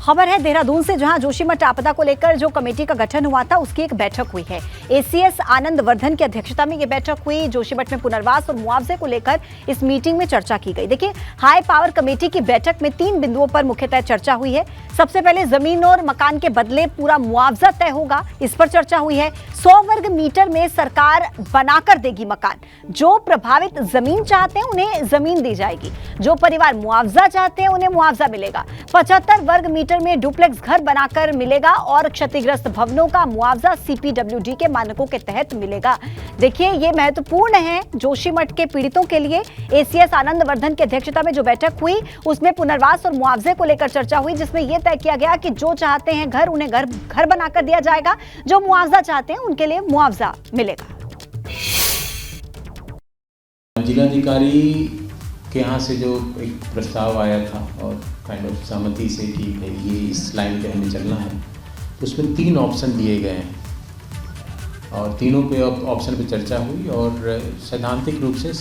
खबर है देहरादून से, जहां जोशीमठ आपदा को लेकर जो कमेटी का गठन हुआ था उसकी एक बैठक हुई है। एसीएस आनंद वर्धन की अध्यक्षता में यह बैठक हुई। जोशीमठ में पुनर्वास और मुआवजे को लेकर इस मीटिंग में चर्चा की गई। देखिए, हाई पावर कमेटी की बैठक में 3 बिंदुओं पर मुख्यतः चर्चा हुई है। सबसे पहले जमीन और मकान के बदले पूरा मुआवजा तय होगा, इस पर चर्चा हुई है। 100 वर्ग मीटर में सरकार बनाकर देगी मकान। जो प्रभावित जमीन चाहते हैं उन्हें जमीन दी जाएगी। जो परिवार मुआवजा चाहते हैं उन्हें मुआवजा मिलेगा। 75 वर्ग मीटर में डुप्लेक्स घर बनाकर मिलेगा और क्षतिग्रस्त भवनों का मुआवजा सीपीडब्ल्यूडी के मानकों के तहत मिलेगा। देखिए, ये महत्वपूर्ण है जोशीमठ के पीड़ितों के लिए। एसीएस आनंद वर्धन की अध्यक्षता में जो बैठक हुई उसमें पुनर्वास और मुआवजे को लेकर चर्चा हुई, जिसमें यह तय किया गया कि जो चाहते हैं घर उन्हें घर बनाकर दिया जाएगा। जो मुआवजा चाहते हैं उनके लिए मुआवजा मिलेगा। जिलाधिकारी के यहाँ से जो एक प्रस्ताव आया था और काइंड ऑफ सहमति से कि ये इस लाइन पे हमें चलना है, उसमें 3 ऑप्शन दिए गए हैं और तीनों पे ऑप्शन पे चर्चा हुई और सैद्धांतिक रूप से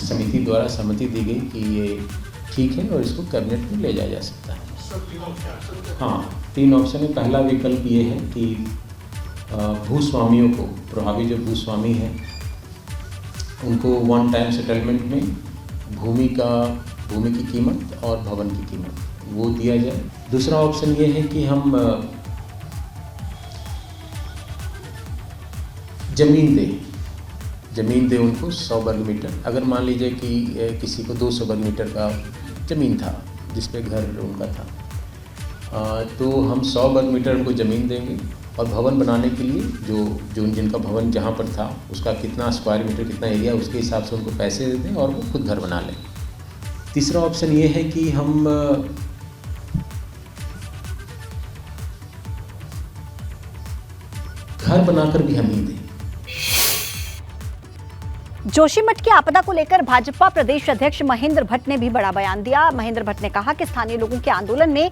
समिति द्वारा सहमति दी गई कि ये ठीक है और इसको कैबिनेट में ले जाया जा सकता है। हाँ, 3 ऑप्शन है। पहला विकल्प ये है कि भूस्वामियों को, प्रभावी जो भूस्वामी हैं उनको वन टाइम सेटलमेंट में भूमि की कीमत और भवन की कीमत वो दिया जाए। दूसरा ऑप्शन ये है कि हम ज़मीन दें उनको 100 वर्ग मीटर। अगर मान लीजिए कि किसी को 200 वर्ग मीटर का ज़मीन था जिस पे घर उनका था, तो हम 100 वर्ग मीटर उनको ज़मीन देंगे और भवन बनाने के लिए जो जिनका भवन जहाँ पर था उसका कितना स्क्वायर मीटर, कितना एरिया, उसके हिसाब से उनको पैसे दे दें और वो खुद घर बना लें। तीसरा ऑप्शन ये है कि हम घर बनाकर भी हम ही दें। जोशीमठ की आपदा को लेकर भाजपा प्रदेश अध्यक्ष महेंद्र भट्ट ने भी बड़ा बयान दिया। महेंद्र भट्ट ने कहा कि स्थानीय लोगों के आंदोलन में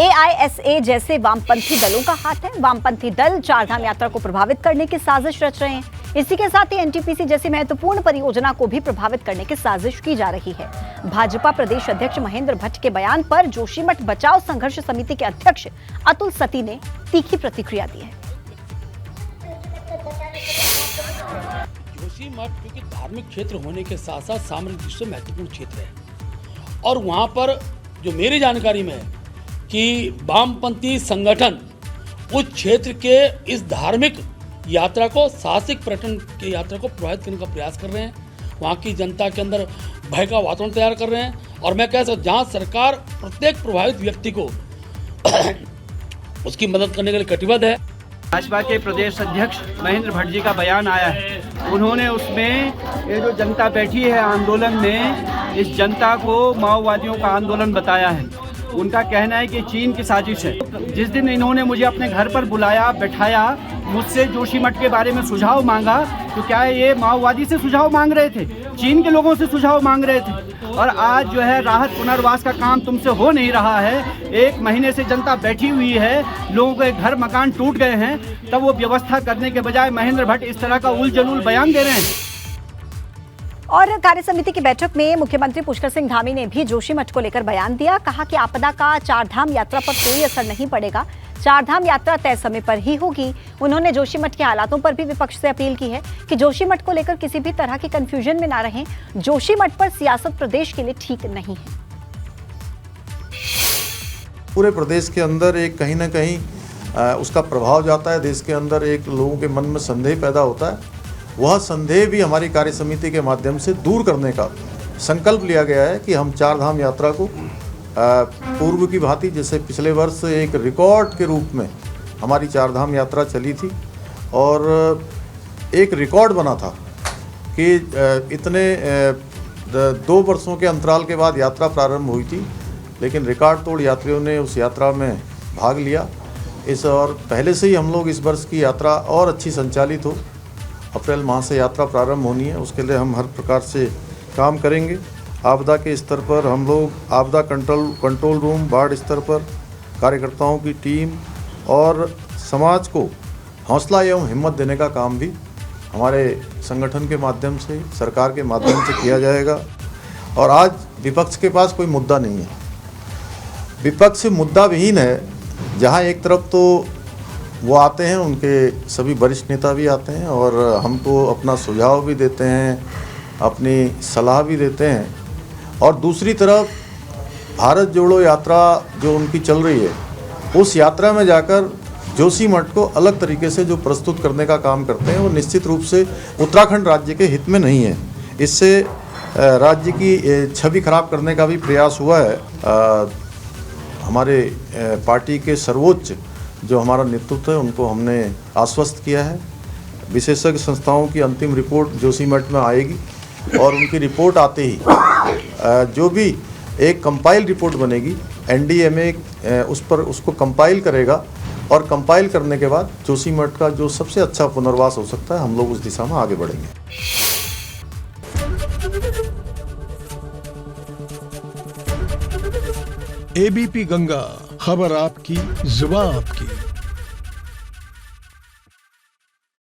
एआईएसए जैसे वामपंथी दलों का हाथ है। वामपंथी दल चारधाम यात्रा को प्रभावित करने की साजिश रच रहे हैं। इसी के साथ ही एनटीपीसी जैसी महत्वपूर्ण परियोजना को भी प्रभावित करने की साजिश की जा रही है। भाजपा प्रदेश अध्यक्ष महेंद्र भट्ट के बयान पर जोशीमठ बचाव संघर्ष समिति के अध्यक्ष अतुल सती ने तीखी प्रतिक्रिया दी है। जोशीमठ क्योंकि धार्मिक क्षेत्र होने के साथ साथ सामरिक दृष्टि से महत्वपूर्ण क्षेत्र है और वहाँ पर जो मेरी जानकारी में है कि वामपंथी संगठन उस क्षेत्र के इस धार्मिक यात्रा को, साहसिक पर्यटन की यात्रा को प्रभावित करने का प्रयास कर रहे हैं। वहाँ की जनता के अंदर भय का वातावरण तैयार कर रहे हैं और मैं कह सकता हूँ जहाँ सरकार प्रत्येक प्रभावित व्यक्ति को उसकी मदद करने के लिए कटिबद्ध है। भाजपा के प्रदेश अध्यक्ष महेंद्र भट्ट जी का बयान आया है, उन्होंने उसमें ये जो जनता बैठी है आंदोलन में, इस जनता को माओवादियों का आंदोलन बताया है। उनका कहना है कि चीन की साजिश है। जिस दिन इन्होंने मुझे अपने घर पर बुलाया, बैठाया, मुझसे जोशीमठ के बारे में सुझाव मांगा, तो क्या ये माओवादी से सुझाव मांग रहे थे? चीन के लोगों से सुझाव मांग रहे थे। और आज जो है राहत पुनर्वास का काम तुमसे हो नहीं रहा है। 1 महीने से जनता बैठी हुई है, लोगों के घर मकान टूट गए हैं, तब वो व्यवस्था करने के बजाय महेंद्र भट्ट इस तरह का उल-जलूल बयान दे रहे हैं। और कार्य समिति की बैठक में मुख्यमंत्री पुष्कर सिंह धामी ने भी जोशीमठ को लेकर बयान दिया। कहा कि आपदा का चारधाम यात्रा पर कोई असर नहीं पड़ेगा। चारधाम यात्रा तय समय पर ही होगी। उन्होंने जोशीमठ के हालातों पर भी विपक्ष से अपील की है कि जोशीमठ को लेकर किसी भी तरह की कंफ्यूजन में ना रहें। जोशीमठ पर सियासत प्रदेश के लिए ठीक नहीं है। पूरे प्रदेश के अंदर एक कहीं ना कहीं उसका प्रभाव जाता है। देश के अंदर एक लोगों के मन में संदेह पैदा होता है। वह संदेह भी हमारी कार्य समिति के माध्यम से दूर करने का संकल्प लिया गया है कि हम चारधाम यात्रा को पूर्व की भांति, जैसे पिछले वर्ष एक रिकॉर्ड के रूप में हमारी चारधाम यात्रा चली थी और एक रिकॉर्ड बना था कि इतने 2 वर्षों के अंतराल के बाद यात्रा प्रारंभ हुई थी, लेकिन रिकॉर्ड तोड़ यात्रियों ने उस यात्रा में भाग लिया। और पहले से ही हम लोग इस वर्ष की यात्रा और अच्छी संचालित हो, अप्रैल माह से यात्रा प्रारंभ होनी है, उसके लिए हम हर प्रकार से काम करेंगे। आपदा के स्तर पर हम लोग आपदा कंट्रोल रूम, वार्ड स्तर पर कार्यकर्ताओं की टीम और समाज को हौसला एवं हिम्मत देने का काम भी हमारे संगठन के माध्यम से, सरकार के माध्यम से किया जाएगा। और आज विपक्ष के पास कोई मुद्दा नहीं है। विपक्ष मुद्दा विहीन है। जहाँ एक तरफ तो वो आते हैं, उनके सभी वरिष्ठ नेता भी आते हैं और हमको अपना सुझाव भी देते हैं, अपनी सलाह भी देते हैं, और दूसरी तरफ भारत जोड़ो यात्रा जो उनकी चल रही है, उस यात्रा में जाकर जोशीमठ को अलग तरीके से जो प्रस्तुत करने का काम करते हैं, वो निश्चित रूप से उत्तराखंड राज्य के हित में नहीं है। इससे राज्य की छवि खराब करने का भी प्रयास हुआ है। हमारे पार्टी के सर्वोच्च जो हमारा नेतृत्व है, उनको हमने आश्वस्त किया है। विशेषज्ञ संस्थाओं की अंतिम रिपोर्ट जोशीमठ में आएगी और उनकी रिपोर्ट आते ही जो भी एक कंपाइल रिपोर्ट बनेगी, एनडीएमए उसको कंपाइल करेगा और कंपाइल करने के बाद जोशीमठ का जो सबसे अच्छा पुनर्वास हो सकता है, हम लोग उस दिशा में आगे बढ़ेंगे। एबीपी गंगा, खबर आपकी, जुबान आपकी।